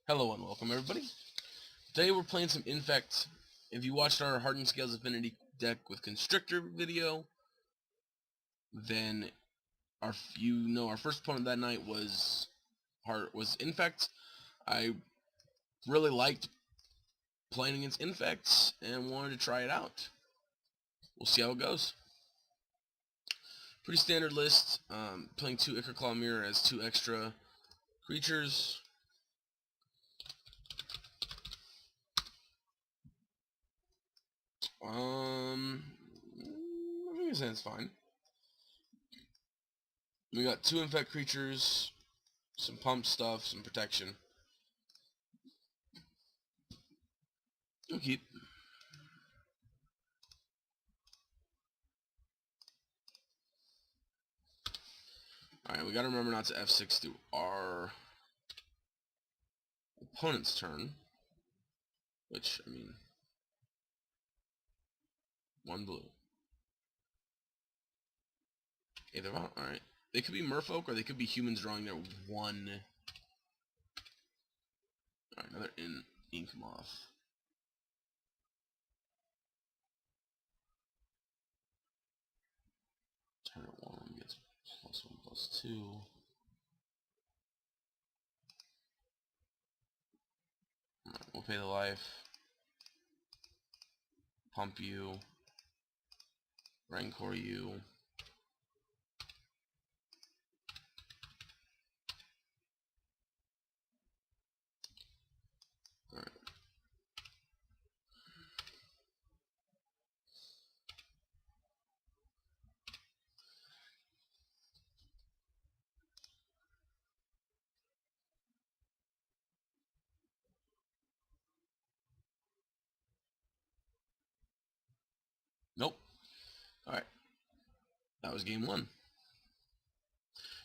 Hello and welcome everybody. Today we're playing some Infect. If you watched our Hardened Scales Affinity deck with Constrictor video, then our first opponent that night was Infect. I really liked playing against Infects and wanted to try it out. We'll see how it goes. Pretty standard list. Playing 2 Ichor Claw Mirror as 2 extra creatures. I think that's fine. We got 2 Infect creatures, some pump stuff, some protection. We'll keep. Alright, we gotta remember not to F6 through our opponent's turn. Which, I mean, 1 blue. Either one, alright. They could be merfolk or they could be humans drawing their 1. Alright, another ink moth. Turn at 1 gets +1/+2. Alright, we'll pay the life. Pump you. Rancor you. Alright. Nope. Alright. That was game 1.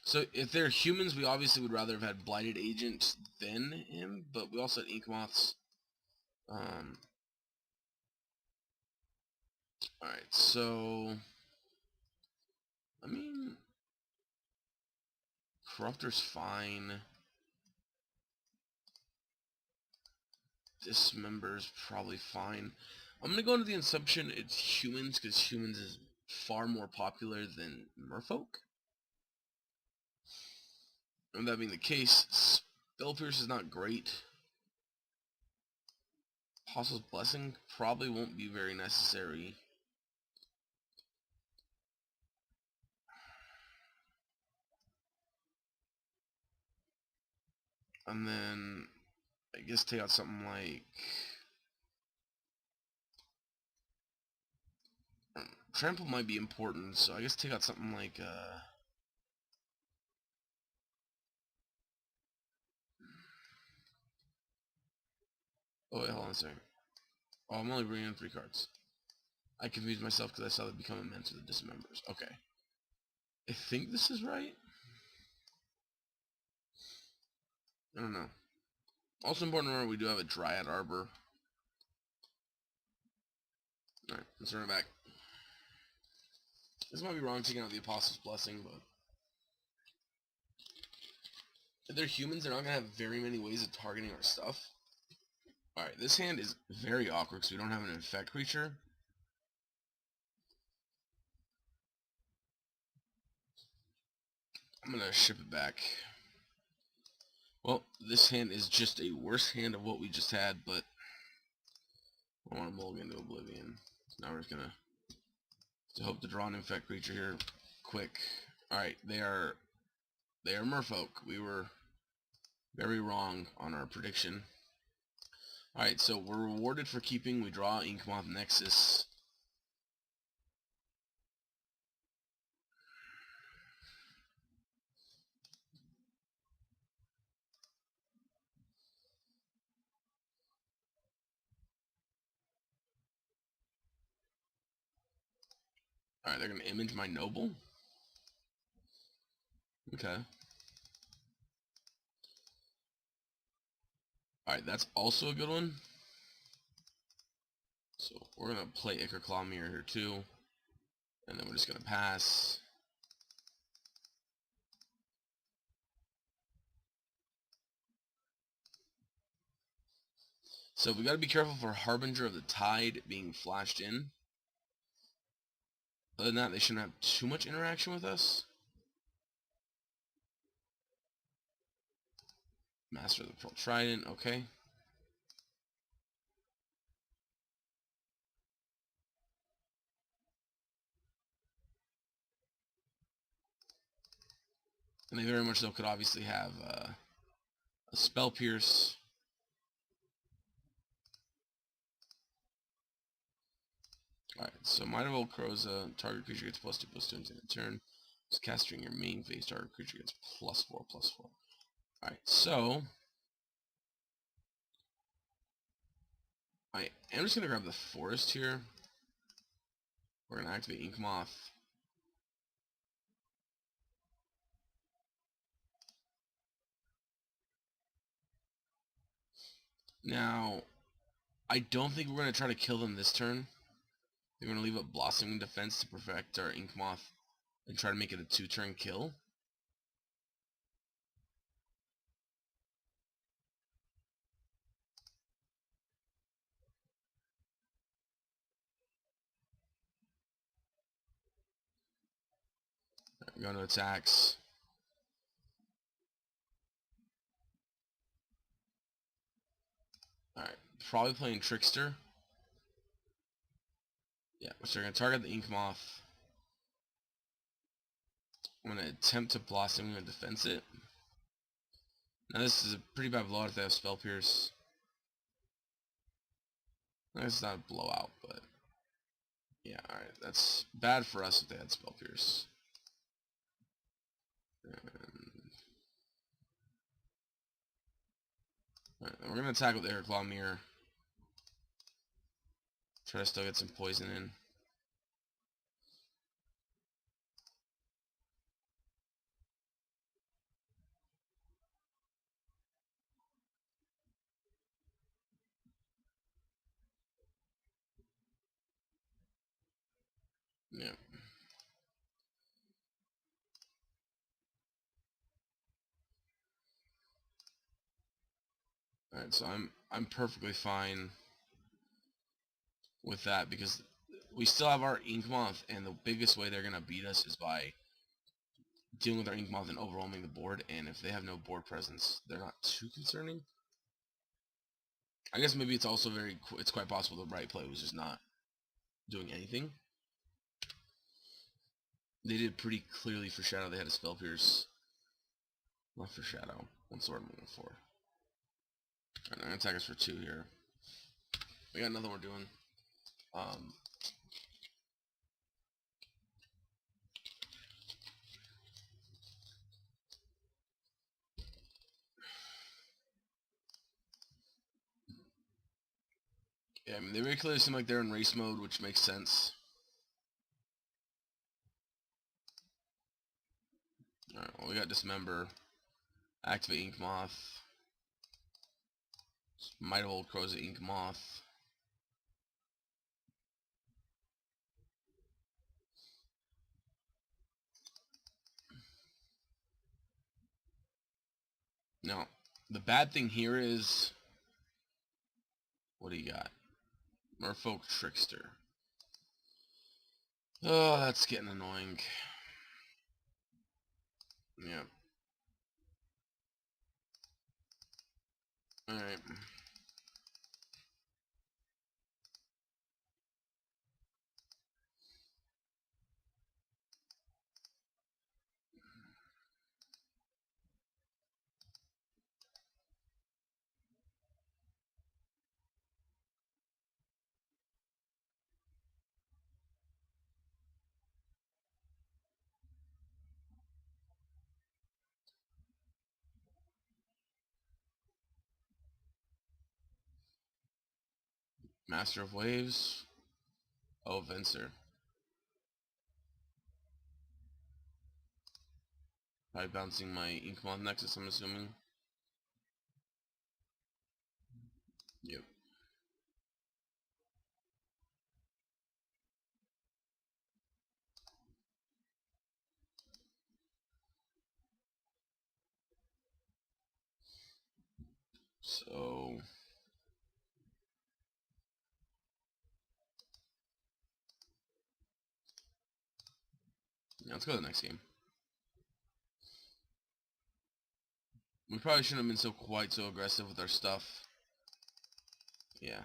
So if they're humans, we obviously would rather have had Blighted Agent than him, but we also had Ink Moths. Alright, so I mean, Corruptor's fine. Dismember's probably fine. I'm gonna go into the assumption it's humans, because humans is far more popular than merfolk. And that being the case, Spell Pierce is not great. Apostle's Blessing probably won't be very necessary. And then, I guess take out something like... Trample might be important, so I guess take out something like, oh wait, hold on a second. Oh, I'm only bringing in 3 cards. I confused myself because I saw that become immense with the Dismembers. Okay. I think this is right. I don't know. Also important to remember we do have a Dryad Arbor. Alright, let's turn it back. This might be wrong taking out the Apostle's Blessing, but if they're humans, they're not going to have very many ways of targeting our stuff. Alright, this hand is very awkward because we don't have an Infect creature. I'm going to ship it back. Well, this hand is just a worse hand of what we just had, but I want to mulligan to Oblivion. So now we're just going to hope to draw an Infect creature here quick. Alright, they are merfolk. We were very wrong on our prediction. Alright, so we're rewarded for keeping. We draw Inkmoth Nexus. Alright, they're going to image my Noble? Okay. Alright, that's also a good one. So we're going to play Ichor Claw Mirror here too. And then we're just going to pass. So we got to be careful for Harbinger of the Tide being flashed in. Other than that, they shouldn't have too much interaction with us. Master of the Pearl Trident, okay. And they very much so could obviously have a Spell Pierce. Alright, so Might of Old Croza, target creature gets +2/+2 until the turn. Just casting your main phase, target creature gets +4/+4. Alright, so I am just going to grab the Forest here. We're going to activate Ink Moth. Now, I don't think we're going to try to kill them this turn. They're going to leave up Blossoming Defense to perfect our Ink Moth and try to make it a 2-turn kill. Right, going to attacks. Alright, probably playing Trickster. Yeah, which they're going to target the Ink Moth. I'm going to attempt to Blossom and defense it. Now this is a pretty bad blowout if they have Spell Pierce. It's not a blowout, but yeah, alright. That's bad for us if they had Spell Pierce. Alright, we're going to attack with Air Claw Mirror. Try to still get some poison in. Yeah. Alright, so I'm perfectly fine with that because we still have our Ink Moth, and the biggest way they're gonna beat us is by dealing with our Ink Moth and overwhelming the board, and if they have no board presence, they're not too concerning. I guess maybe it's also it's quite possible the right play was just not doing anything. They did pretty clearly for Shadow. They had a Spell Pierce. Not for Shadow. One sword I'm looking for. Alright, I'm gonna attack us for 2 here. We got nothing we're doing. Yeah, I mean, they very clearly seem like they're in race mode, which makes sense. Alright, well, we got Dismember. Activate Ink Moth. Might of Old Crow's Ink Moth. Now, the bad thing here is... What do you got? Merfolk Trickster. Oh, that's getting annoying. Yeah. Alright. Master of Waves. Oh, Venser. Probably bouncing my Ink Moth Nexus, I'm assuming. Yep. So... Yeah, let's go to the next game. We probably shouldn't have been quite so aggressive with our stuff. Yeah.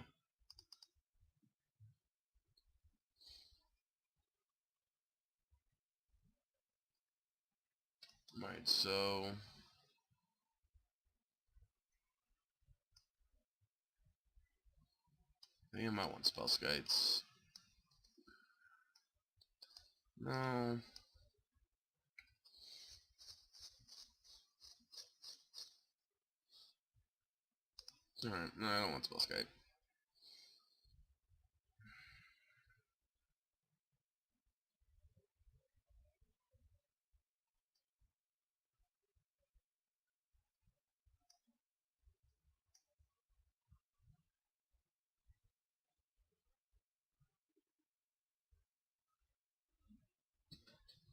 Alright, so I think I might want spell skites. No. Alright, no, I don't want spell skite.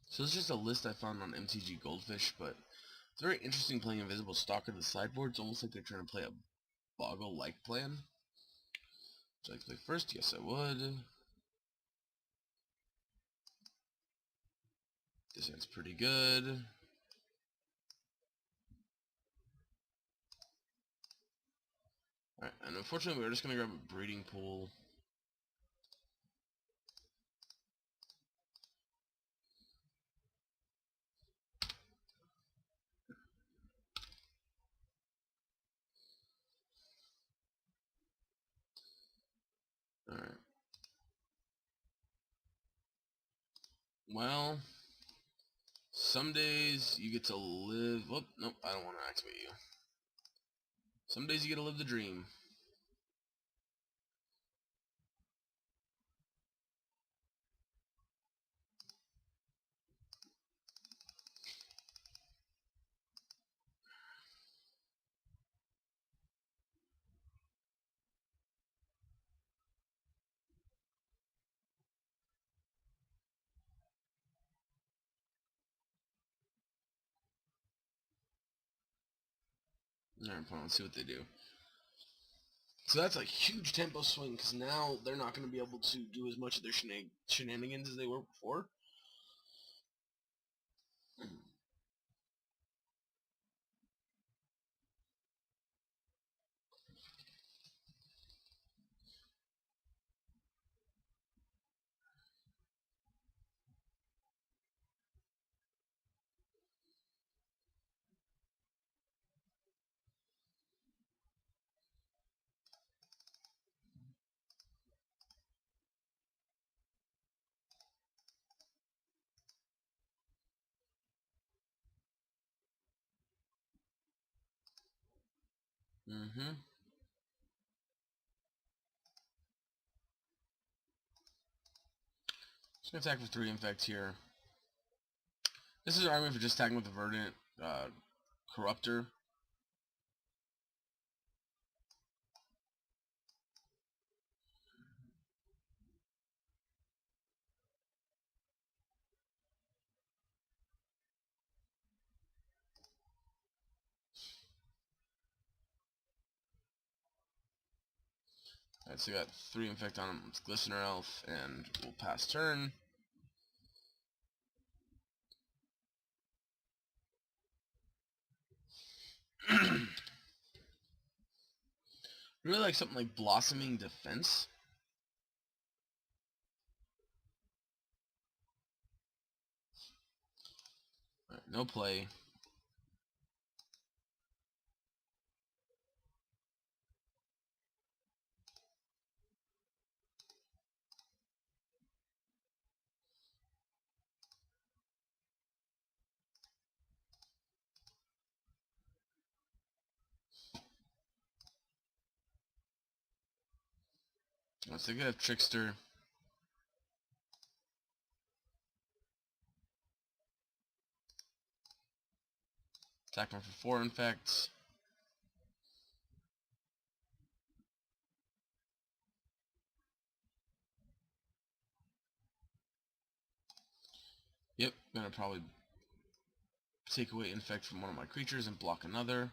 So this is just a list I found on MTG Goldfish, but it's very interesting playing Invisible Stalker to the sideboard. It's almost like they're trying to play a Boggle-like plan. Would you like to play first? Yes, I would. This hand's pretty good. Alright, and unfortunately we're just going to grab a Breeding Pool. Alright. Well, some days you get to live... Whoop, nope, I don't want to activate you. Some days you get to live the dream. Alright, let's see what they do. So that's a huge tempo swing, because now they're not going to be able to do as much of their shenanigans as they were before. Mm-hmm. Just going to attack for 3 Infect here. This is an argument for just attacking with the Verdant Corruptor. Alright, so we got 3 Infect on him with Glistener Elf, and we'll pass turn. Really like something like Blossoming Defense. Right, no play. So they could have Trickster. Attack him for 4 Infect. Yep, gonna probably take away Infect from one of my creatures and block another.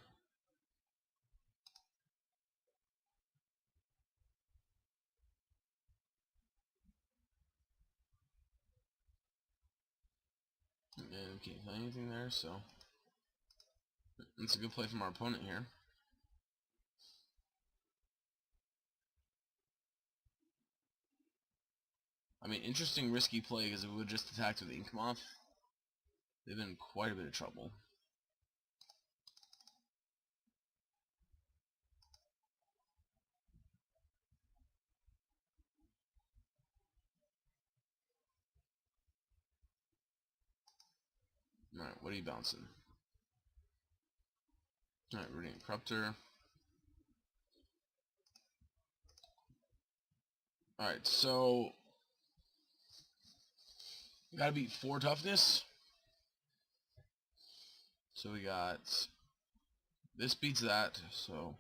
And we can't kill anything there, so it's a good play from our opponent here. I mean, interesting risky play, because if we would just attacked with Ink Moth, they've been in quite a bit of trouble. Alright, what are you bouncing? Alright, Radiant Corruptor. Alright, so we gotta beat 4 toughness. So we got this beats that, so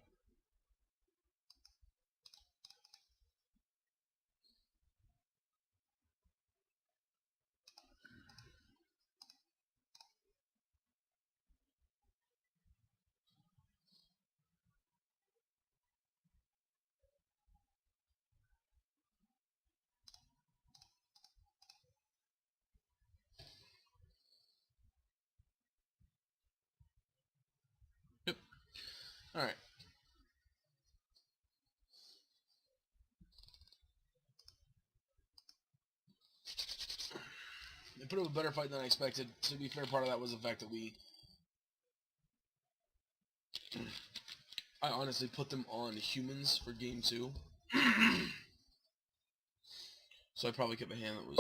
yep. Alright. They put up a better fight than I expected. To be fair, part of that was the fact that I honestly put them on humans for game 2. So I probably kept a hand that was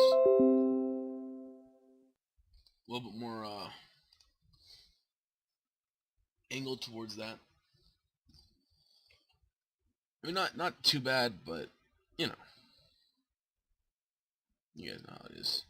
a little bit more angled towards that. I mean, not too bad, but you know, you guys know how it is.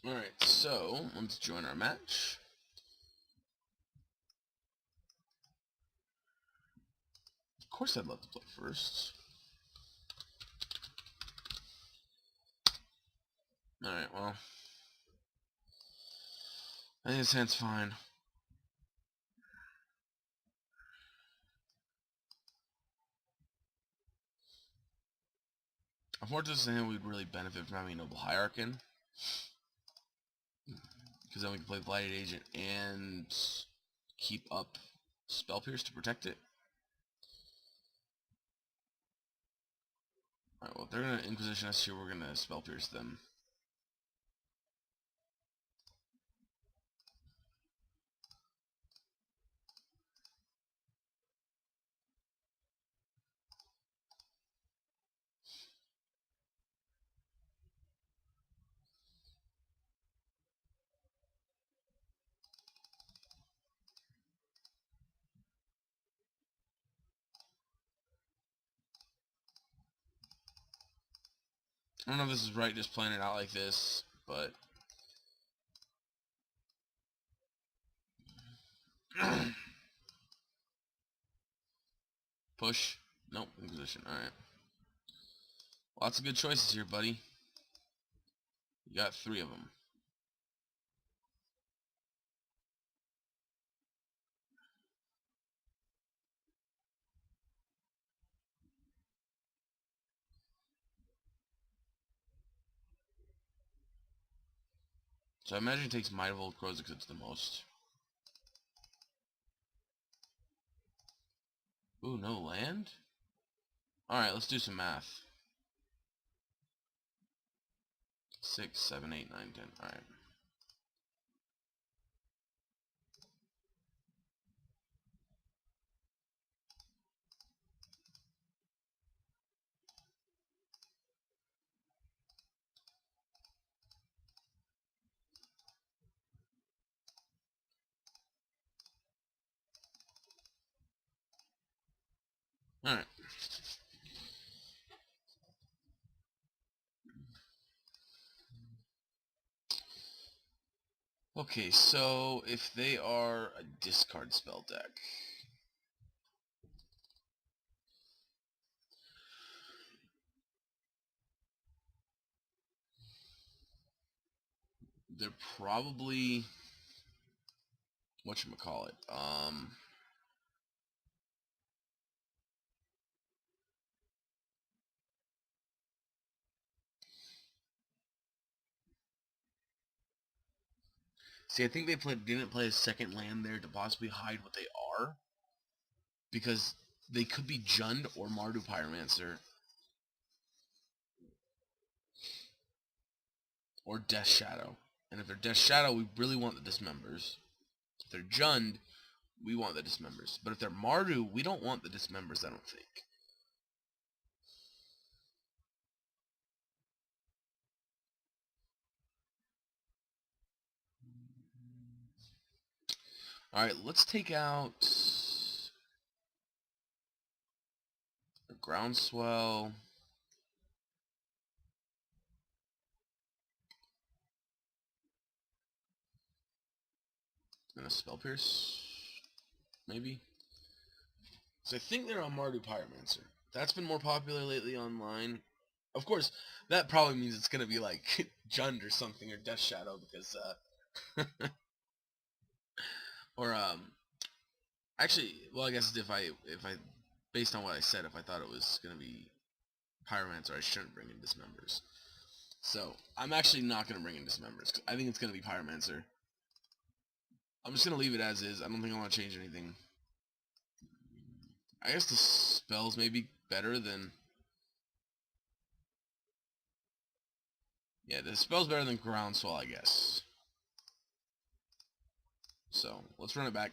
Alright, so let's join our match. Of course I'd love to play first. Alright, well, I think this hand's fine. Unfortunately, this hand we'd really benefit from having Noble Hierarchan, because then we can play Blighted Agent and keep up Spell Pierce to protect it. Alright, well, if they're going to Inquisition us here, we're going to Spell Pierce them. I don't know if this is right, just playing it out like this, but push. Nope, Inquisition. Alright. Lots of good choices here, buddy. You got 3 of them. So I imagine it takes Might of Old Crows because it's the most. Ooh, no land? Alright, let's do some math. 6, 7, 8, 9, 10. Alright. Alright. Okay, so if they are a discard spell deck, they're probably whatchamacallit. See, I think they didn't play a second land there to possibly hide what they are, because they could be Jund or Mardu Pyromancer or Death Shadow. And if they're Death Shadow, we really want the Dismembers. If they're Jund, we want the Dismembers. But if they're Mardu, we don't want the Dismembers, I don't think. Alright, let's take out a Groundswell. And a Spell Pierce, maybe? So I think they're on Mardu Pyromancer. That's been more popular lately online. Of course, that probably means it's gonna be like Jund or something, or Death Shadow, because or actually, well, I guess if I based on what I said, if I thought it was gonna be Pyromancer, I shouldn't bring in Dismembers. So I'm actually not gonna bring in Dismembers, 'cause I think it's gonna be Pyromancer. I'm just gonna leave it as is. I don't think I want to change anything. I guess the spells may be better than... Yeah, the spell's better than Groundswell, I guess. So, let's run it back.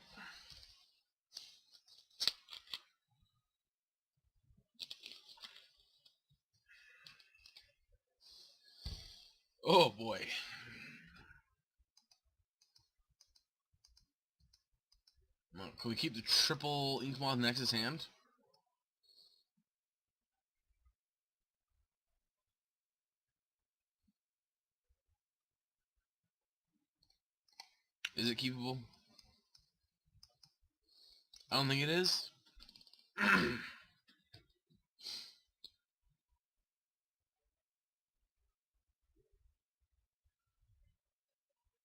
Oh, boy. Well, can we keep the triple Inkmoth Nexus hand? Is it keepable? I don't think it is.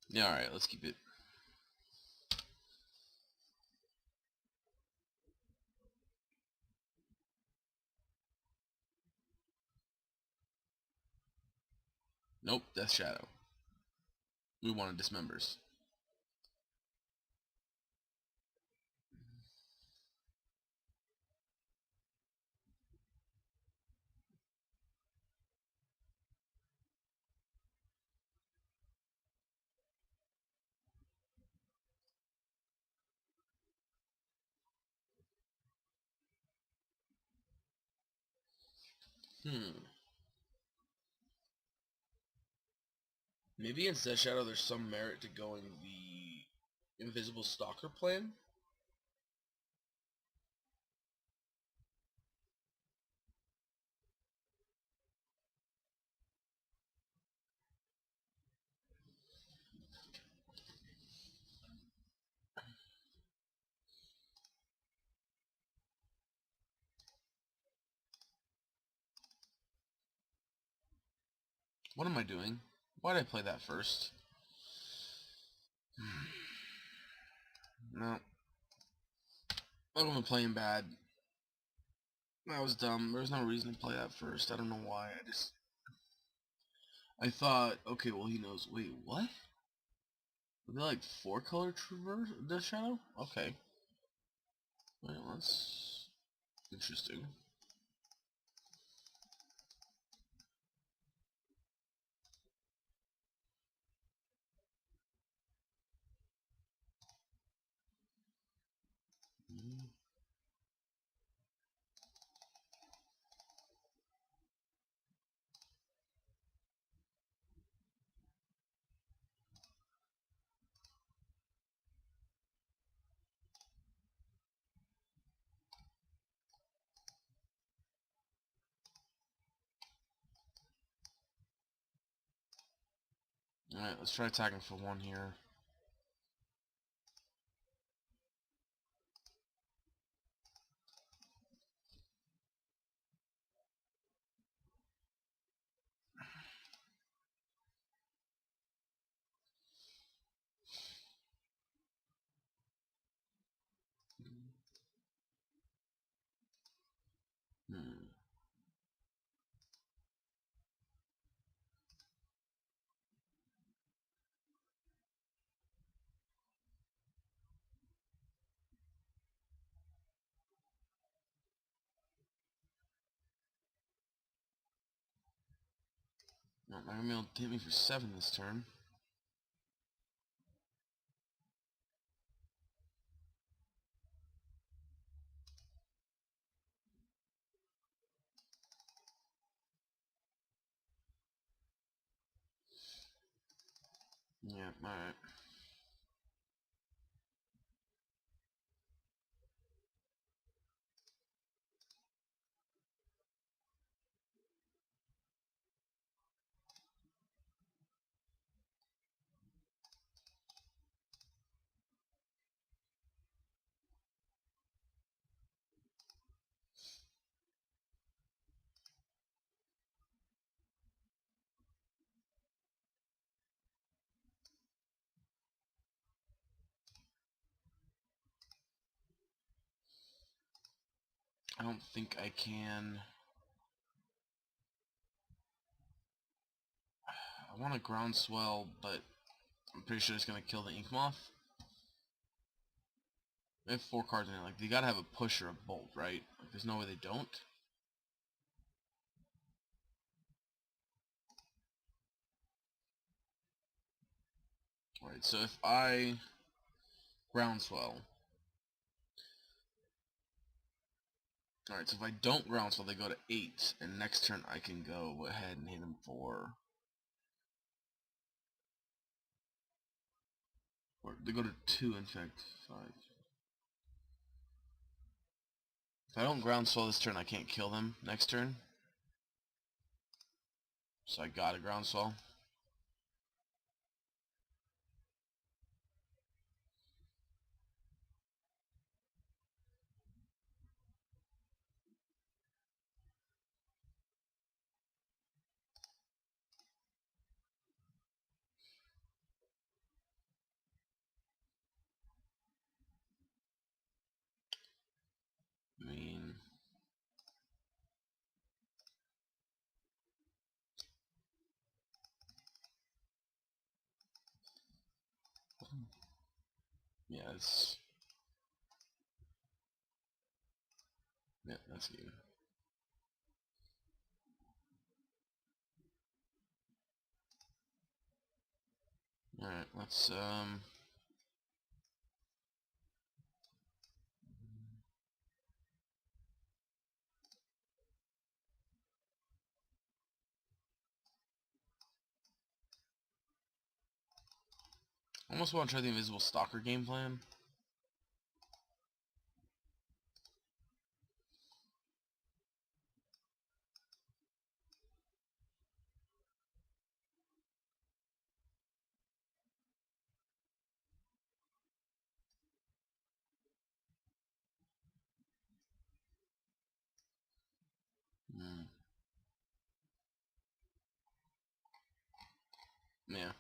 Yeah, alright, let's keep it. Nope, Death Shadow. We wanted Dismembers. Maybe in Death Shadow there's some merit to going the Invisible Stalker plan? What am I doing? Why did I play that first? No. I'm playing bad. That was dumb. There was no reason to play that first. I don't know why. I thought, okay, well he knows. Wait, what? Were they like 4-color Traverse Death Shadow? Okay. Well, that's interesting. Alright, let's try attacking for 1 here. No, not gonna be able to hit me for 7 this turn. Yeah, alright. I don't think I can. I want a groundswell, but I'm pretty sure it's gonna kill the ink moth. They have 4 cards in it. Like, they gotta have a push or a bolt, right? Like, there's no way they don't. Alright, so if I groundswell. Alright, so if I don't groundswell, they go to 8, and next turn I can go ahead and hit them for... Or they go to 2, Infect, 5. If I don't groundswell this turn, I can't kill them next turn. So I got a groundswell. I mean... Yeah, it's... Yeah, that's good. Alright, let's, almost want to try the Invisible Stalker game plan. Yeah.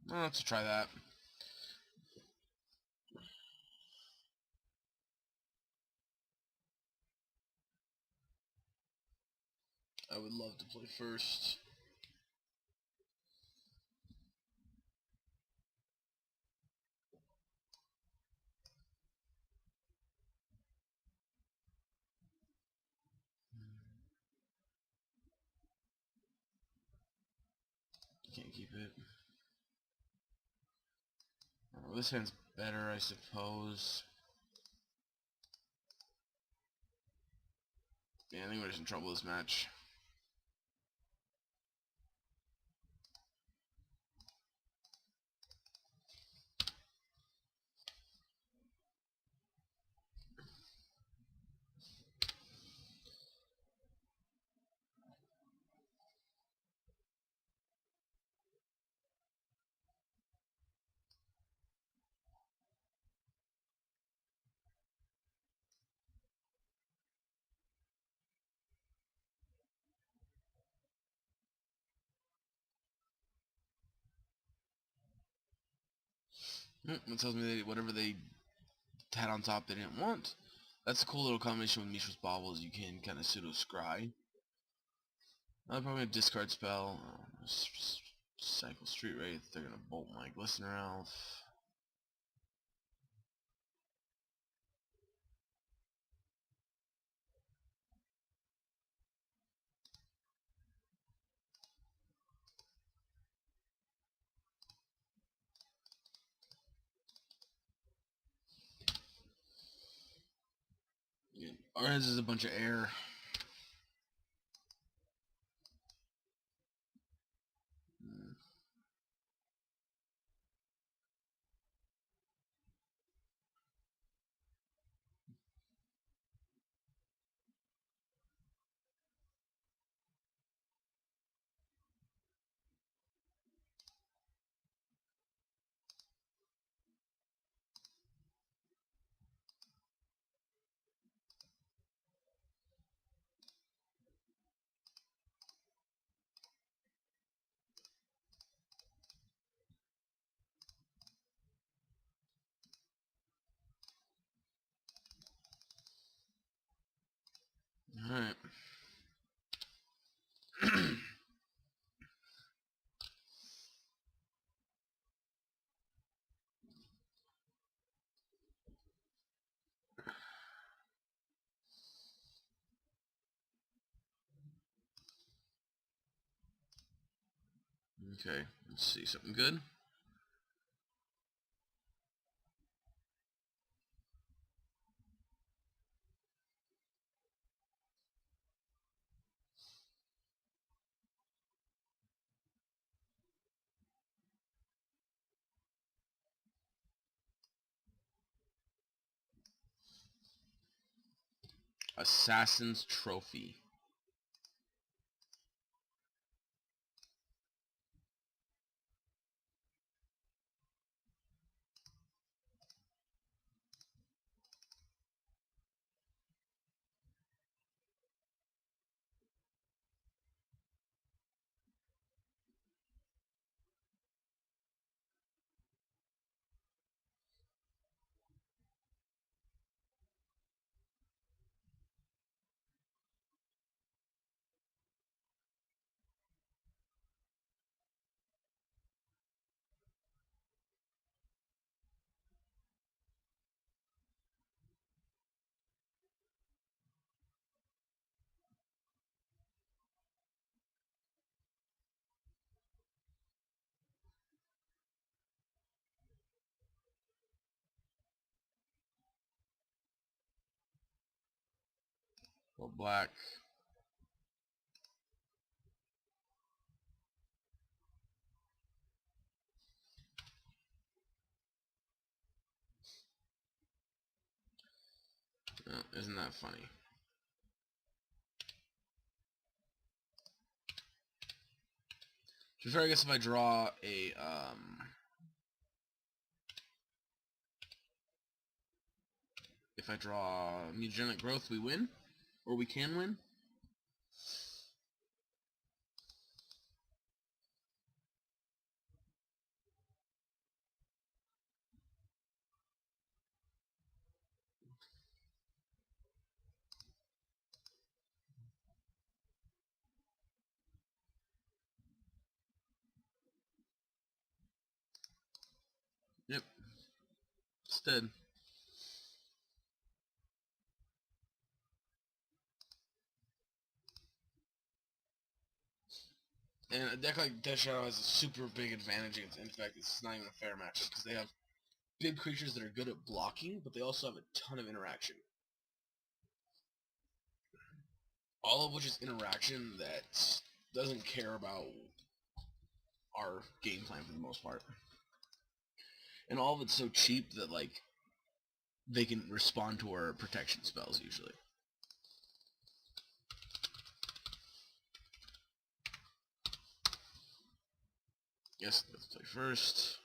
Well, let's try that. I would love to play first. Can't keep it. Well, this hand's better, I suppose. Yeah, I think we're just in trouble this match. It tells me that whatever they had on top they didn't want. That's a cool little combination with Mishra's Bauble, is you can kind of pseudo-scry. I'm probably gonna discard spell. Cycle Street Wraith. They're gonna bolt my Glistener Elf. Ours is a bunch of air. Alright. Okay, let's see, something good? Assassin's Trophy. Well, black. Oh, isn't that funny? To be fair, I guess if I draw a if I draw mutagenic growth, we win, or we can win. Yep, it's dead. And a deck like Death Shadow has a super big advantage against Infect. It's not even a fair matchup because they have big creatures that are good at blocking, but they also have a ton of interaction. All of which is interaction that doesn't care about our game plan for the most part. And all of it's so cheap that, like, they can respond to our protection spells usually. Yes, let's play first.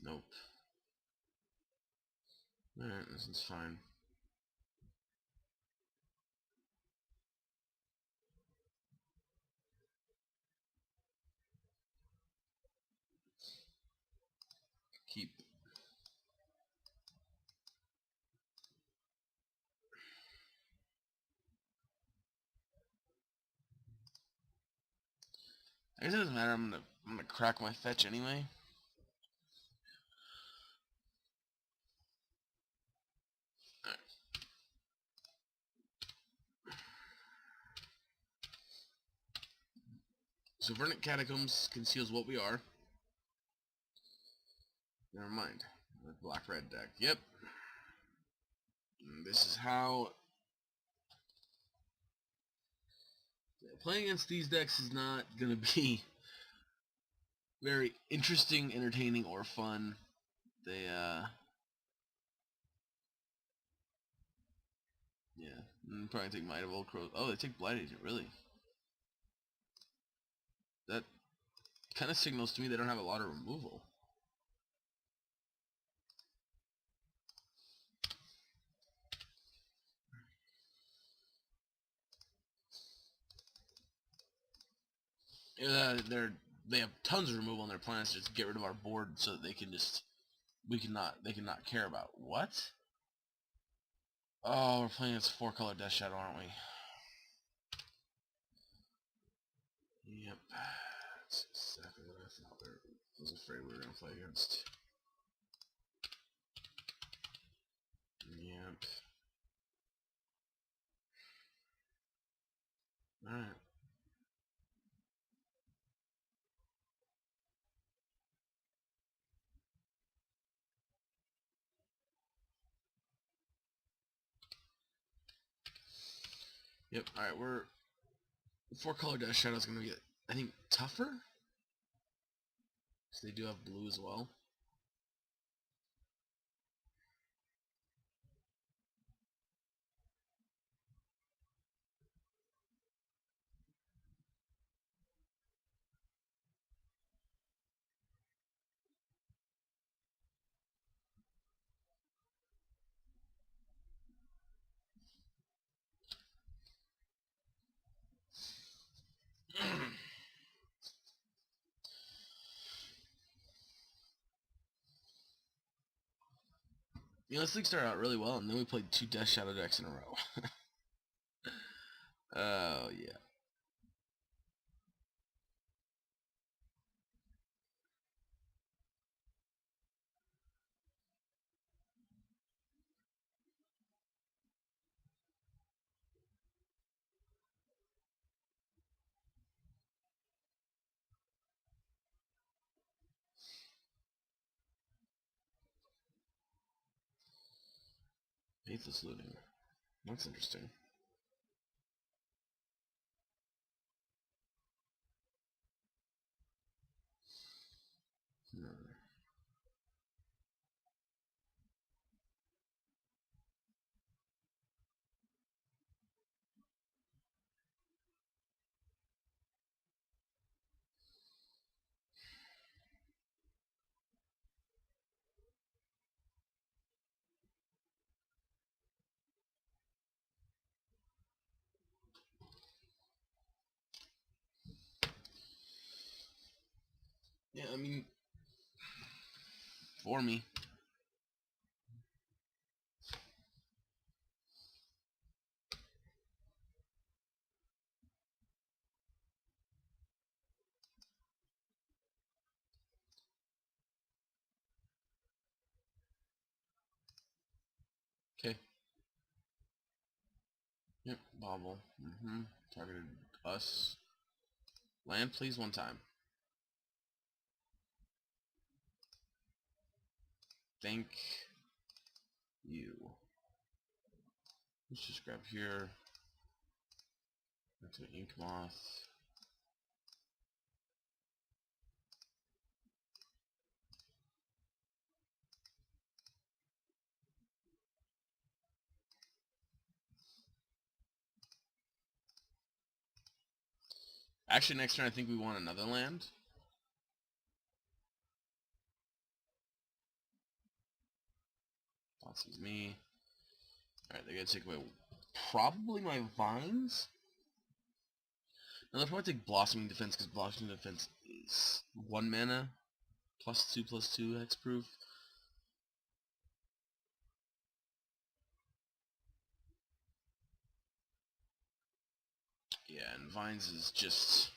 Nope. Alright, this is fine. Keep. I guess it doesn't matter, I'm gonna crack my fetch anyway. Alright. So Verdant Catacombs conceals what we are. Never mind. Black-red deck. Yep. And this is how... Playing against these decks is not going to be very interesting, entertaining, or fun. They, yeah, probably take Might of Old Crows. Oh, they take Blight Agent, really? That kind of signals to me they don't have a lot of removal. They have tons of removal on their plans to just get rid of our board so that they can just they can not care about what? Oh, we're playing this 4-color Death Shadow, aren't we? Yep. That's exactly what I thought I was afraid we were gonna play against. Yep. Alright. Yep, alright, we're... 4-color Death Shadow is gonna be, I think, tougher? Because they do have blue as well. You know, this league started out really well, and then we played 2 Death Shadow decks in a row. Oh, yeah. Faithless Looting. That's interesting. Hmm. Yeah, I mean, for me. Okay. Yep, Bobble. Targeted us. Land, please, one time. Thank you. Let's just grab here. That's an Ink Moth. Actually, next turn I think we want another land. That's me. Alright, they're gonna take away probably my vines. Now they'll probably take Blossoming Defense because Blossoming Defense is 1 mana, +2/+2 hexproof. Yeah, and Vines is just...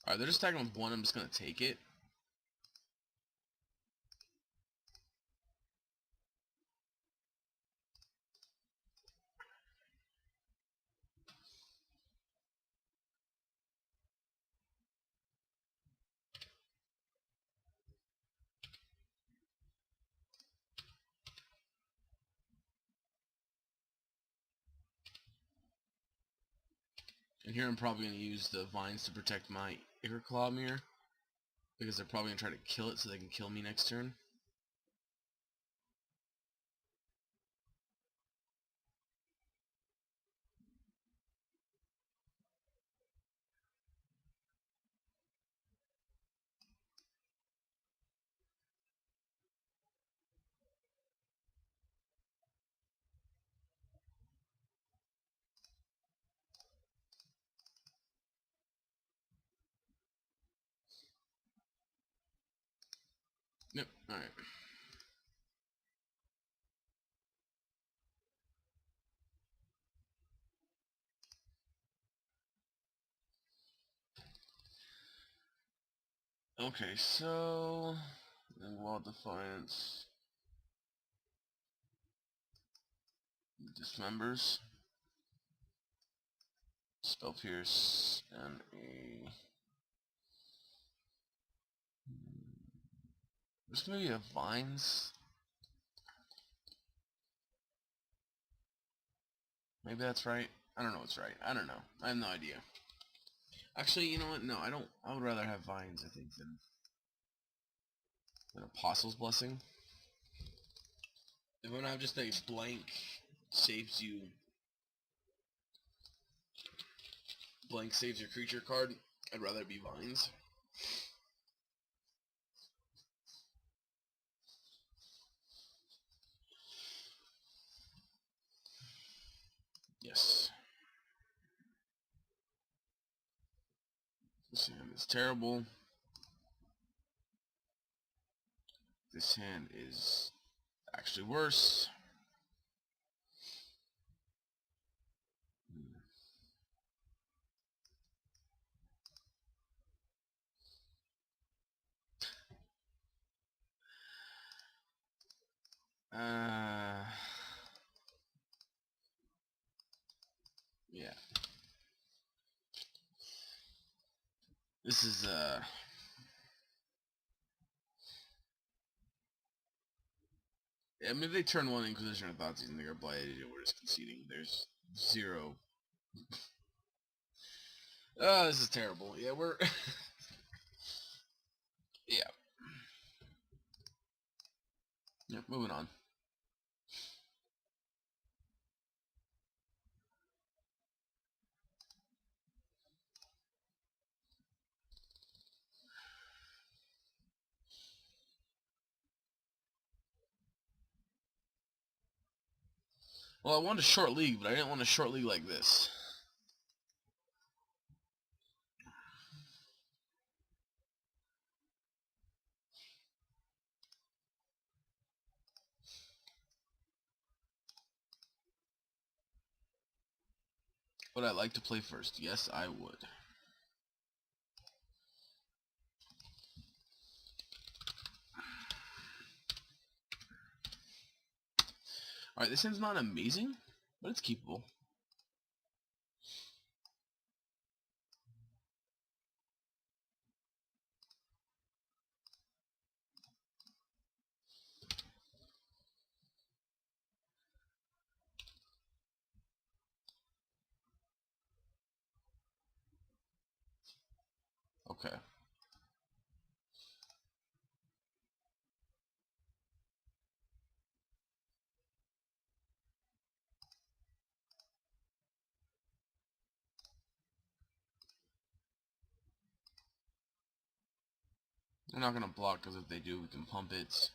Alright, they're just attacking with 1, I'm just gonna take it. And here I'm probably going to use the vines to protect my Claw mirror, because they're probably going to try to kill it so they can kill me next turn. Yep, alright. Okay, so then Wall Defiance dismembers, Spell Pierce, and a there's gonna be a Vines. Maybe that's right. I don't know what's right. I don't know. I have no idea. Actually, you know what? No, I don't. I would rather have Vines, I think, than Apostle's Blessing. If I'm gonna have just a blank saves you, blank saves your creature card, I'd rather it be Vines. Yes. This hand is terrible. This hand is actually worse. Yeah. This is, I mean, if they turn one Inquisition or Thoughtseize and they are blighted, we're just conceding. There's zero. Oh, this is terrible. Yeah, we're... yeah. Yep, moving on. Well, I wanted a short league, but I didn't want a short league like this. Would I like to play first? Yes, I would. Alright, this hand's not amazing, but it's keepable. Okay. They're not going to block, because if they do, we can pump it.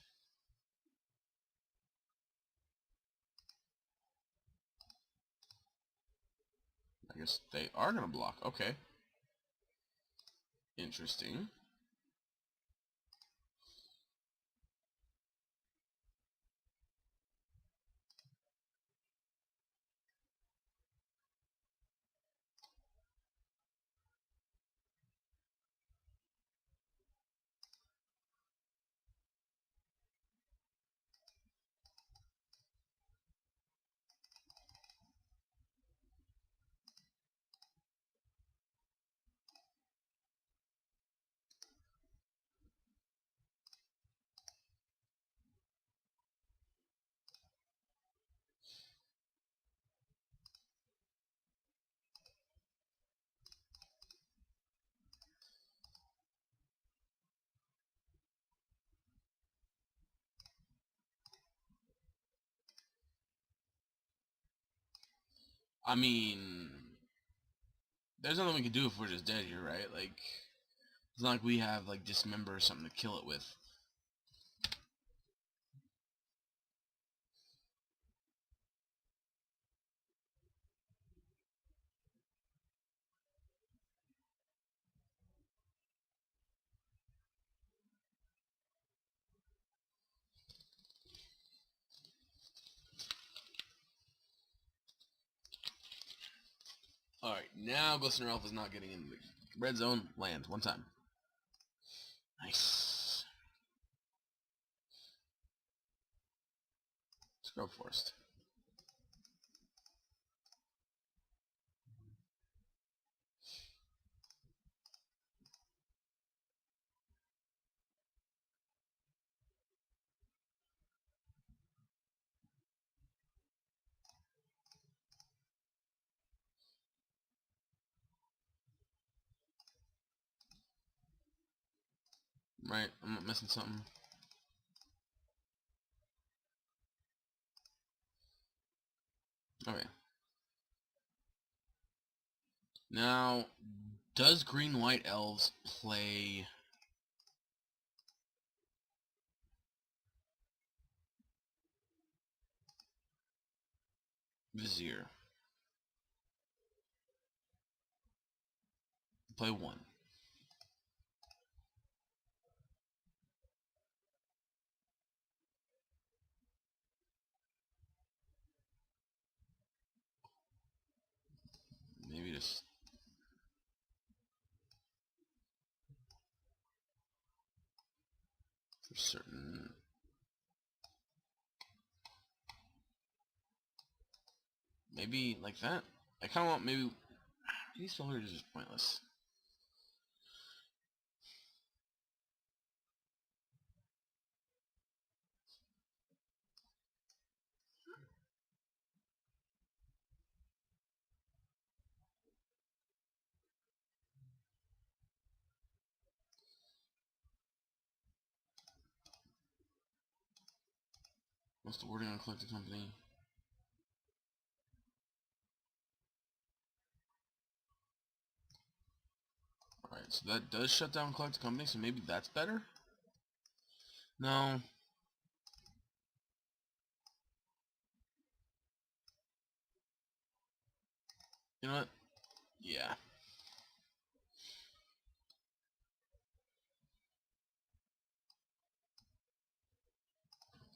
I guess they are going to block. Okay. Interesting. I mean, there's nothing we can do if we're just dead here, right? Like, it's not like we have, like, Dismember or something to kill it with. Alright, now Glistener Elf is not getting in the red zone. Land, one time. Nice. Scrub Forest. Right, I'm not missing something. Okay. Now, does green-white elves play Vizier? Play one. Maybe just for certain. Maybe like that. I kind of want maybe Spellbreakers is just pointless. What's the wording on Collective Company? Alright, so that does shut down Collective Company, so maybe that's better? No. You know what? Yeah.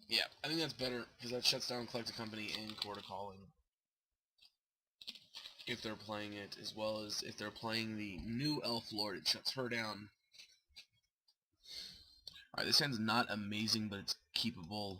Yeah, I think that's better, because that shuts down Collective Company and Court of Calling. If they're playing it, as well as if they're playing the new Elf Lord, it shuts her down. Alright, this hand's not amazing, but it's keepable.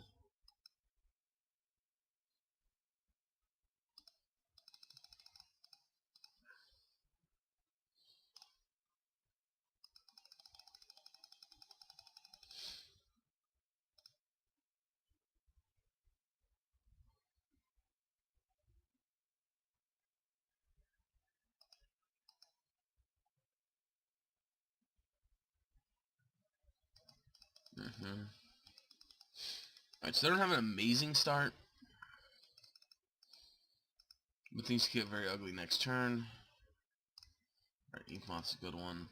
Alright, so they don't have an amazing start, but things get very ugly next turn. Alright, Inkmoth's a good one.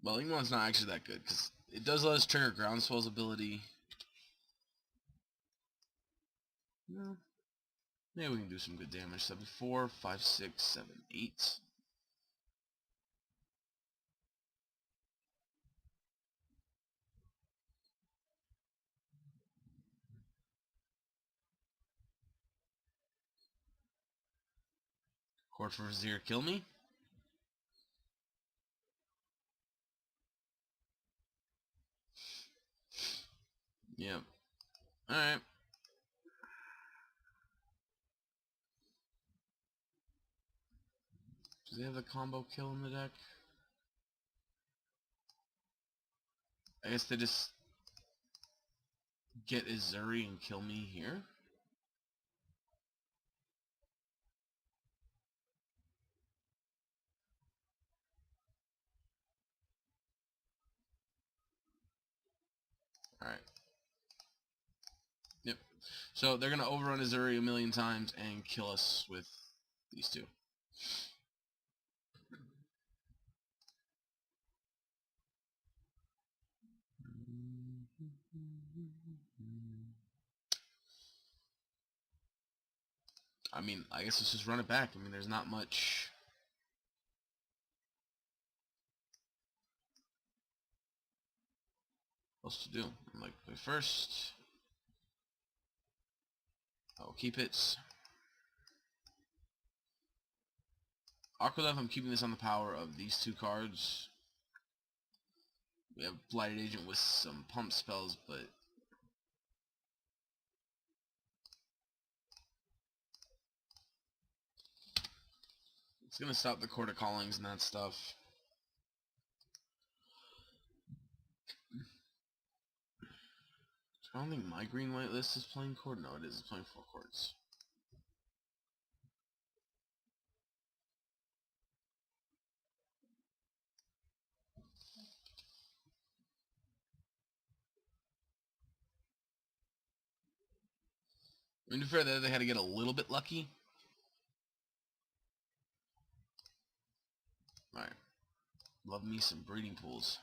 Well, Inkmoth's not actually that good, because it does let us trigger Groundswell's ability. No. Maybe we can do some good damage. So that'd be 4, 5, 6, 7, 8. Court for Vizier, kill me? Yep. Alright. Do they have a combo kill in the deck? I guess they just get Izuri and kill me here? Alright. Yep. So they're gonna overrun Azuri a million times and kill us with these two. I mean, I guess let's just run it back. I mean, there's not much else to do. Like, first, I'll keep it. Aqualef, I'm keeping this on the power of these two cards. We have Blighted Agent with some pump spells, but it's gonna stop the Court of Callings and that stuff. I don't think my green-white list is playing Court. No, it is. It's playing 4 Courts. I mean, to be fair, they had to get a little bit lucky. Alright. Love me some breeding pools.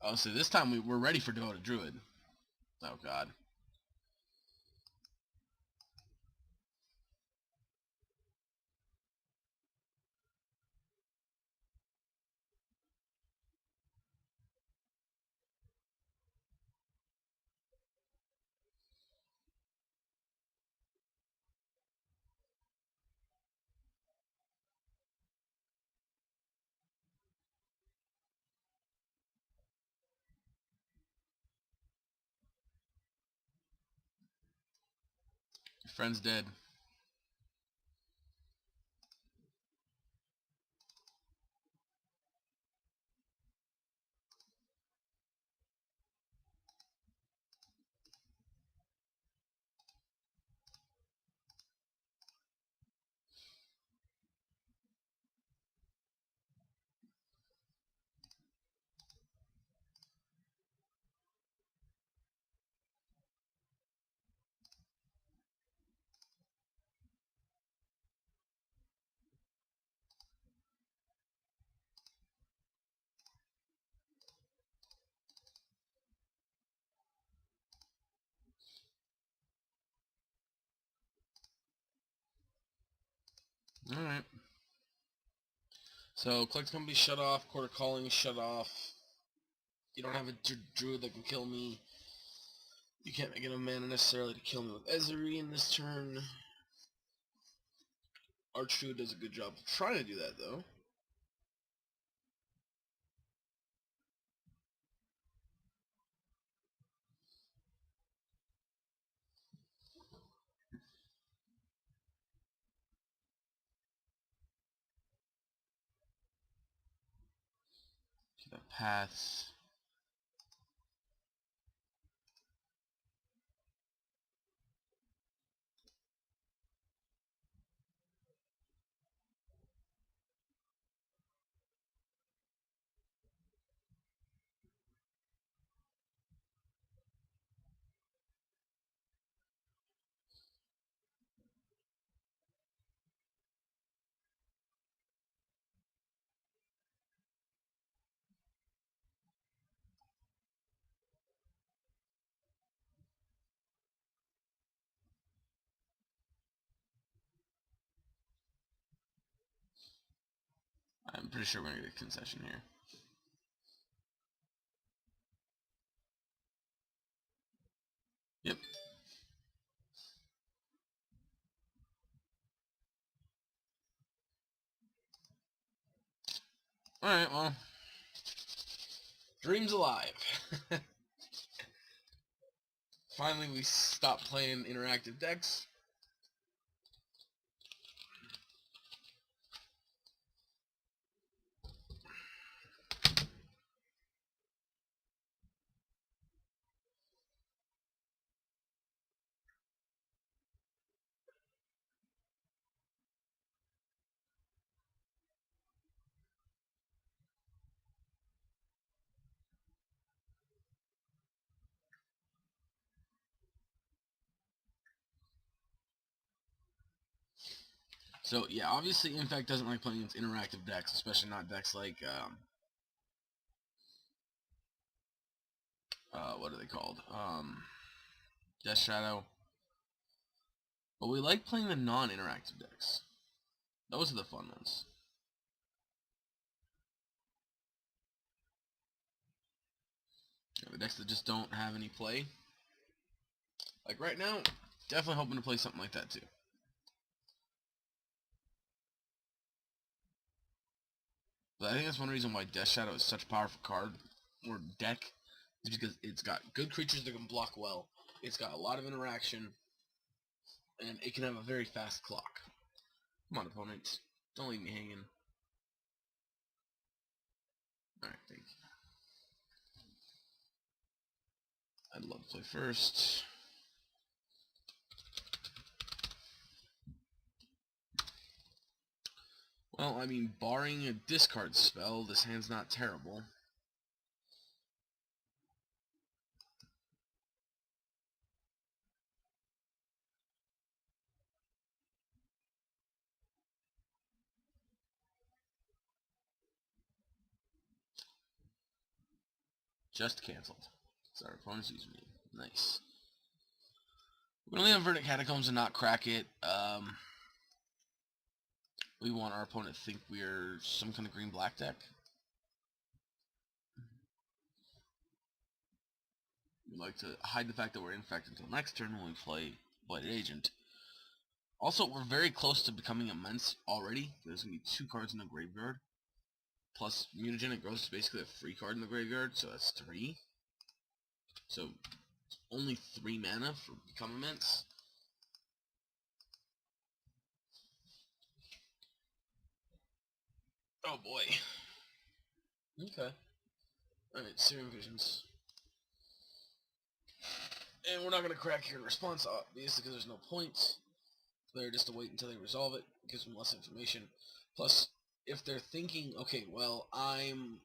Oh, so this time we're ready for Devoted Druid. Oh, God. Your friend's dead. Alright. So, Collect's gonna be shut off, Court of Calling is shut off. You don't have a druid that can kill me. You can't make enough mana necessarily to kill me with Ezuri in this turn. Archdruid does a good job of trying to do that, though. That paths. I'm pretty sure we're gonna get a concession here. Yep. Alright, well. Dream's alive. Finally, we stopped playing interactive decks. So yeah, obviously Infect doesn't like playing against interactive decks, especially not decks like what are they called? Death Shadow. But we like playing the non-interactive decks. Those are the fun ones. The decks that just don't have any play. Like right now, definitely hoping to play something like that too. But I think that's one reason why Death Shadow is such a powerful card or deck, is because it's got good creatures that can block well. It's got a lot of interaction, and it can have a very fast clock. Come on, opponent. Don't leave me hanging. Alright, thank you. I'd love to play first. Well, I mean, barring a discard spell, this hand's not terrible. Just cancelled. So our opponent's using me. Nice. We only have Verdict Catacombs and not crack it. We want our opponent to think we're some kind of green-black deck. We like to hide the fact that we're Infect until next turn when we play Blighted Agent. Also, we're very close to becoming immense already. There's going to be 2 cards in the graveyard. Plus, Mutagenic Growth is basically a free card in the graveyard, so that's 3. So, only 3 mana for Become Immense. Oh boy. Okay. Alright, Searing Visions. And we're not going to crack here in response, obviously, because there's no point. They're just to wait until they resolve it. It gives them less information. Plus, if they're thinking, okay, well, I'm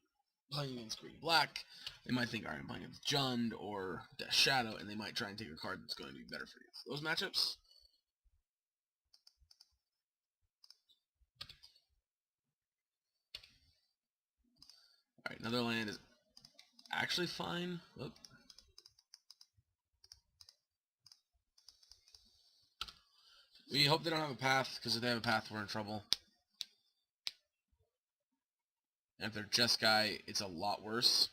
playing against green-black, they might think, alright, I'm playing against Jund or Death Shadow, and they might try and take a card that's going to be better for you. Those matchups. Alright, another land is actually fine. Oop. We hope they don't have a path, because if they have a path, we're in trouble. And if they're Jeskai, it's a lot worse.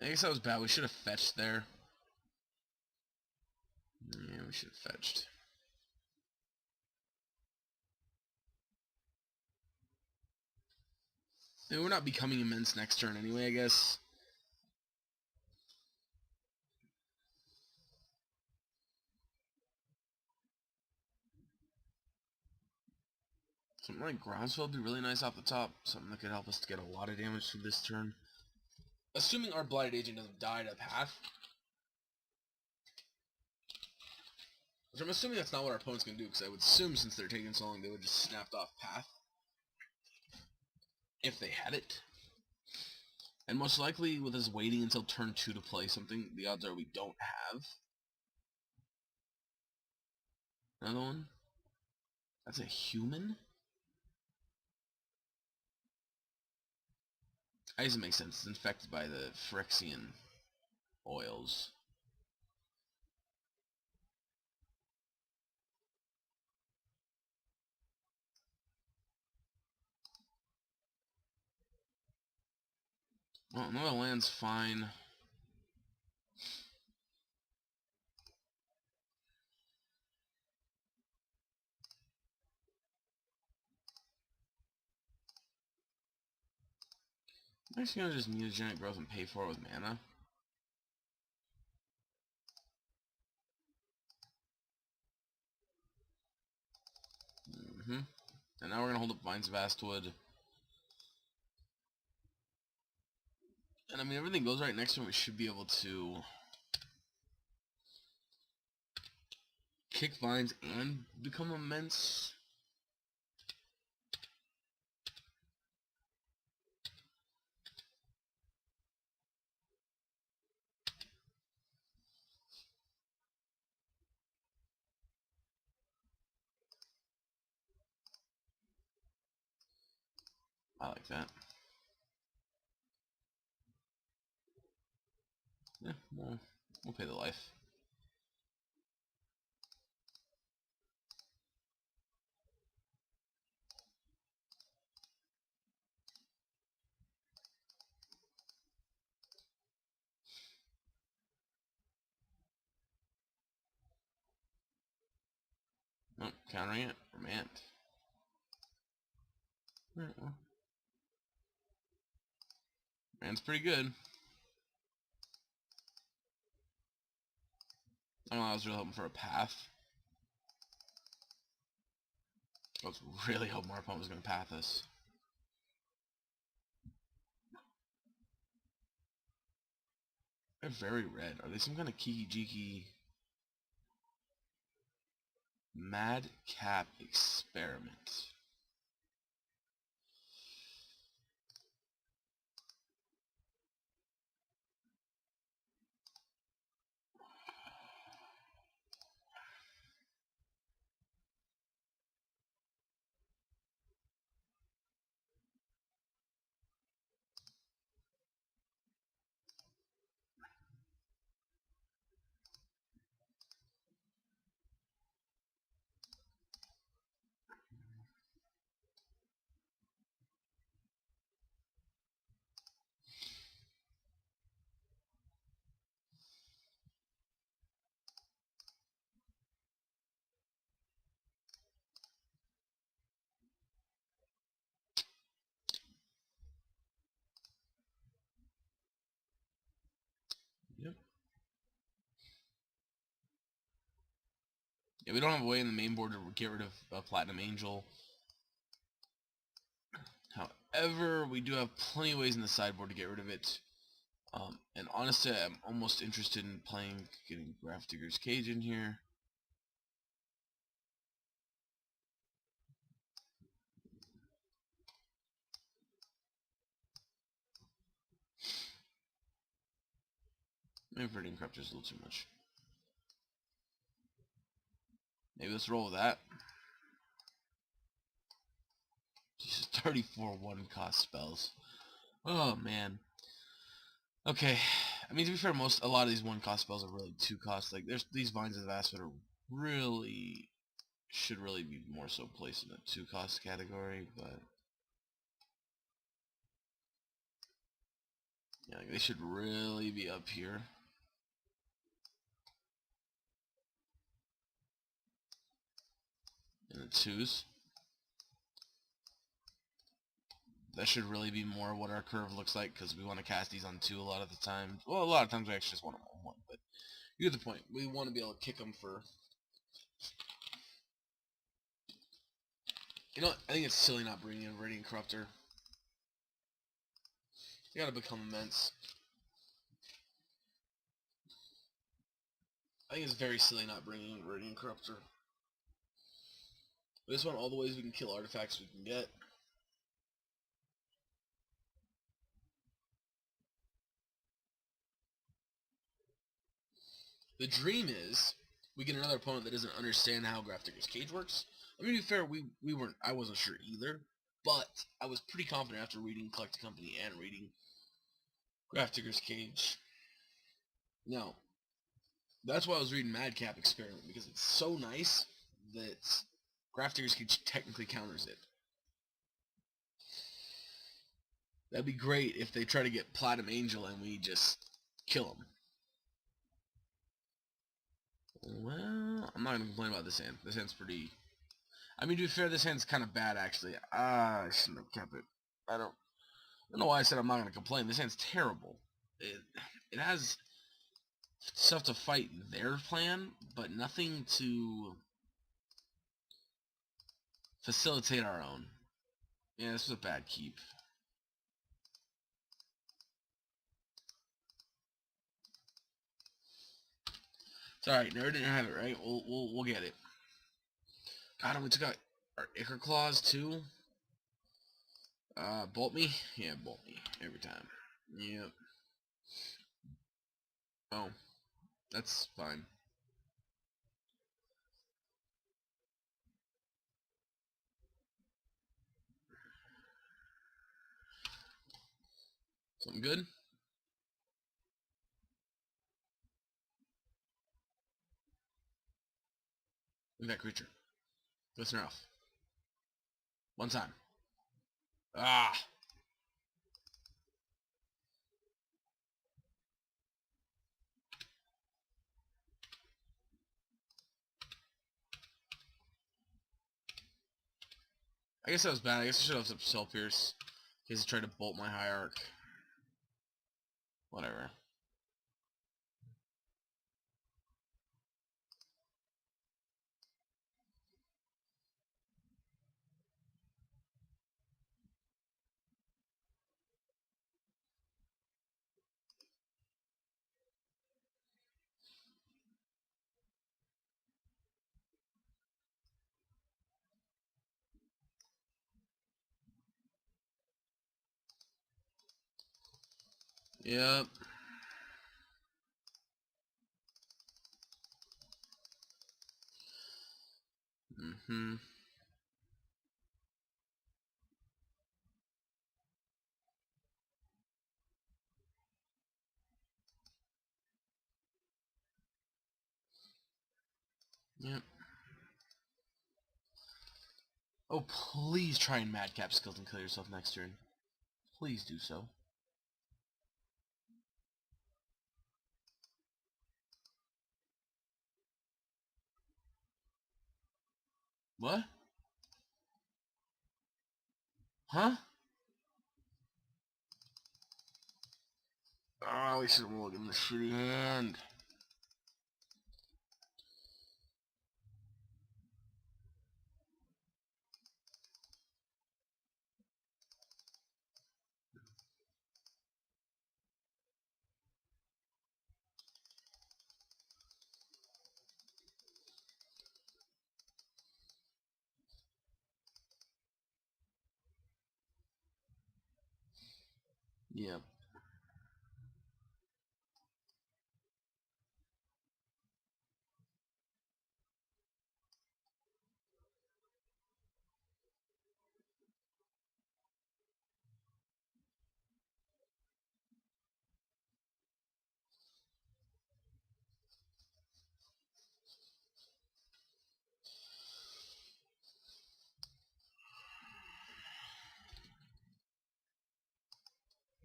I guess that was bad. We should have fetched there. Yeah, we should have fetched. And we're not becoming immense next turn anyway, I guess. Something like Groundswell would be really nice off the top. Something that could help us to get a lot of damage for this turn. Assuming our Blighted Agent doesn't die to path. Which I'm assuming that's not what our opponent's going to do, because I would assume since they're taking so long, they would just snapped off path. If they had it. And most likely, with us waiting until turn 2 to play something, the odds are we don't have. Another one? That's a human? I guess it makes sense. It's infected by the Phyrexian oils. Well, another land's fine. I'm actually going to just Mutagenic Growth and pay for it with mana. And now we're going to hold up Vines of Astwood. And I mean, everything goes right next to him. We should be able to kick Vines and become immense. I like that. Yeah, we'll pay the life. Oh, countering it. Remand. Alright, well. Rand's pretty good. I don't know, I was really hoping for a path. I was really hoping our opponent was going to path us. They're very red. Are they some kind of kiki-jiki madcap experiment? Yep. Yeah, we don't have a way in the main board to get rid of Platinum Angel. However, we do have plenty of ways in the sideboard to get rid of it. And honestly, I'm almost interested in getting Grafdigger's Cage in here. Maybe Verdant Corruptor's a little too much. Maybe let's roll with that. Jesus, 34 one-cost spells. Oh, man. Okay. I mean, to be fair, a lot of these one-cost spells are really two-cost. Like, there's these Vines of Aspid are really... should really be more so placed in the two-cost category, but... yeah, like, they should really be up here. In the twos. That should really be more what our curve looks like, because we want to cast these on two a lot of the time. Well, a lot of times we actually just want them on one, but you get the point. We want to be able to kick them for... you know what? I think it's silly not bringing in Radiant Corruptor. You gotta become immense. I think it's very silly not bringing in Radiant Corruptor. We just want all the ways we can kill artifacts we can get. The dream is we get another opponent that doesn't understand how Grafdigger's Cage works. I mean, to be fair, I wasn't sure either, but I was pretty confident after reading Collect Company and reading Grafdigger's Cage. Now, that's why I was reading Madcap Experiment, because it's so nice that Grafdigger's Cage technically counters it. That'd be great if they try to get Platinum Angel and we just kill him. Well, I'm not going to complain about this hand. This hand's pretty... I mean, to be fair, this hand's kind of bad, actually. I shouldn't have kept it. I don't know why I said I'm not going to complain. This hand's terrible. It has stuff to fight their plan, but nothing to facilitate our own. Yeah, this was a bad keep. It's alright, Nerd didn't have it, right? We'll get it. God, we took out our Ichor Claws too. Bolt me? Yeah, bolt me. Every time. Yep. Oh. That's fine. Something good? Look at that creature. Listen off. One time. Ah! I guess that was bad. I guess I should have some Cell Pierce. In case I tried to bolt my Hierarch. Whatever. Yep. Mm-hmm. Yep. Oh, please try and madcap skills and kill yourself next turn. Please do so. What? Huh? Oh, we should have rolled in the shitty hand. Yep.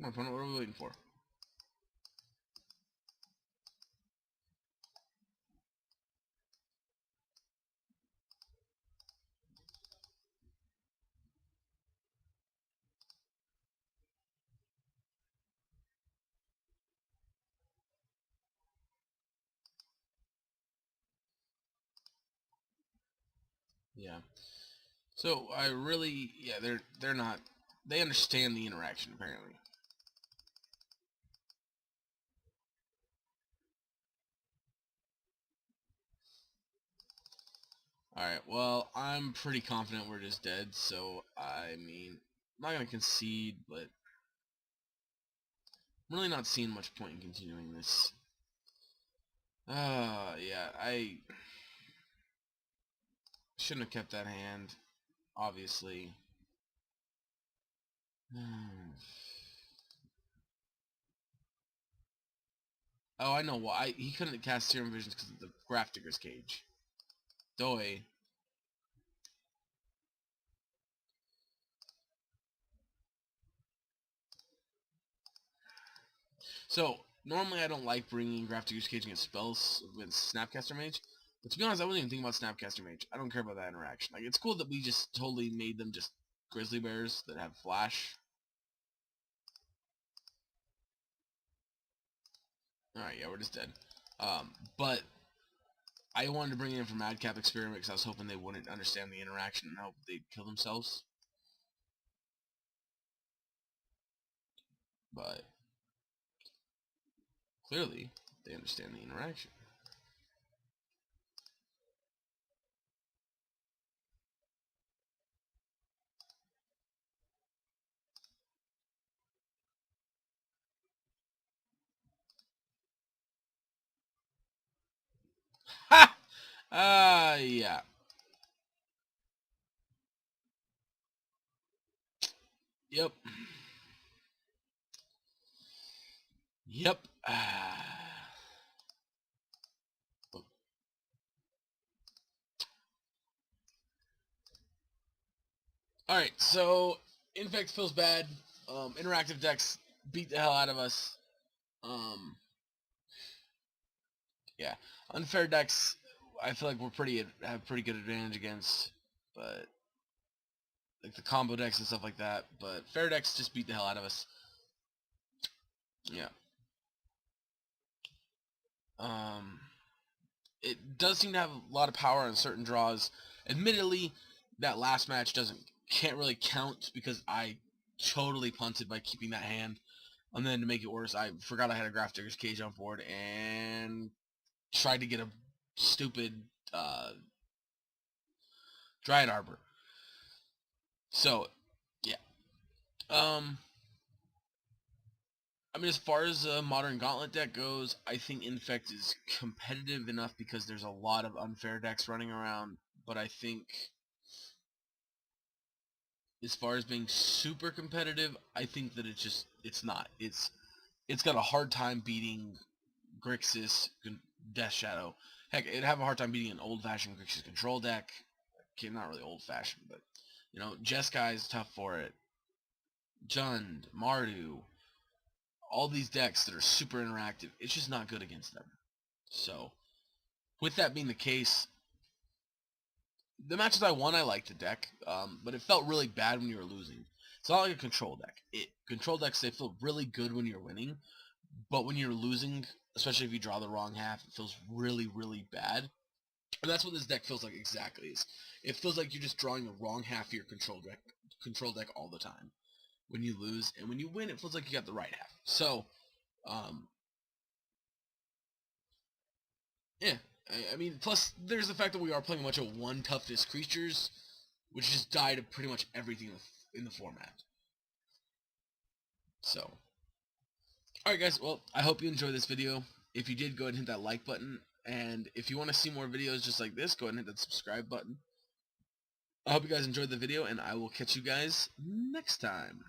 Come on, opponent, what are we waiting for? Yeah. So I really, yeah, they're not. They understand the interaction apparently. All right. Well, I'm pretty confident we're just dead. So I mean, I'm not gonna concede, but I'm really not seeing much point in continuing this. Yeah, I shouldn't have kept that hand, obviously. Oh, I know why. He couldn't cast Serum Visions because of the Grafdigger's Cage. Doi. So, normally I don't like bringing Grafdigger's Cage against spells with Snapcaster Mage. But to be honest, I wasn't even thinking about Snapcaster Mage. I don't care about that interaction. Like, it's cool that we just totally made them just Grizzly Bears that have Flash. Alright, yeah, we're just dead. But I wanted to bring it in for Madcap Experiment because I was hoping they wouldn't understand the interaction and hope they'd kill themselves. But clearly, they understand the interaction. Ha! Yeah. Yep. Yep. Alright, so Infect feels bad. Interactive decks beat the hell out of us. Yeah. Unfair decks, I feel like have pretty good advantage against, but like the combo decks and stuff like that. But fair decks just beat the hell out of us. Yeah. Um, it does seem to have a lot of power on certain draws. Admittedly, that last match can't really count because I totally punted by keeping that hand. And then to make it worse, I forgot I had a Graph Digger's Cage on board and tried to get a stupid Dryad Arbor. So, yeah. I mean, as far as a modern Gauntlet deck goes, I think Infect is competitive enough because there's a lot of unfair decks running around. But I think, as far as being super competitive, I think that it's not. It's got a hard time beating Grixis, Death Shadow. Heck, it'd have a hard time beating an old-fashioned Grixis control deck. Okay, not really old-fashioned, but Jeskai is tough for it. Jund, Mardu, all these decks that are super interactive, it's just not good against them. So, with that being the case, the matches I won, I liked the deck, but it felt really bad when you were losing. It's not like a control deck. Control decks, they feel really good when you're winning, but when you're losing, especially if you draw the wrong half, it feels really, really bad. And that's what this deck feels like exactly. It feels like you're just drawing the wrong half of your control deck all the time when you lose, and when you win, it feels like you got the right half. So, yeah. I mean, plus there's the fact that we are playing a bunch of one toughness creatures, which just die to pretty much everything in the format. So, alright guys, well, I hope you enjoyed this video. If you did, go ahead and hit that like button. And if you want to see more videos just like this, go ahead and hit that subscribe button. I hope you guys enjoyed the video, and I will catch you guys next time.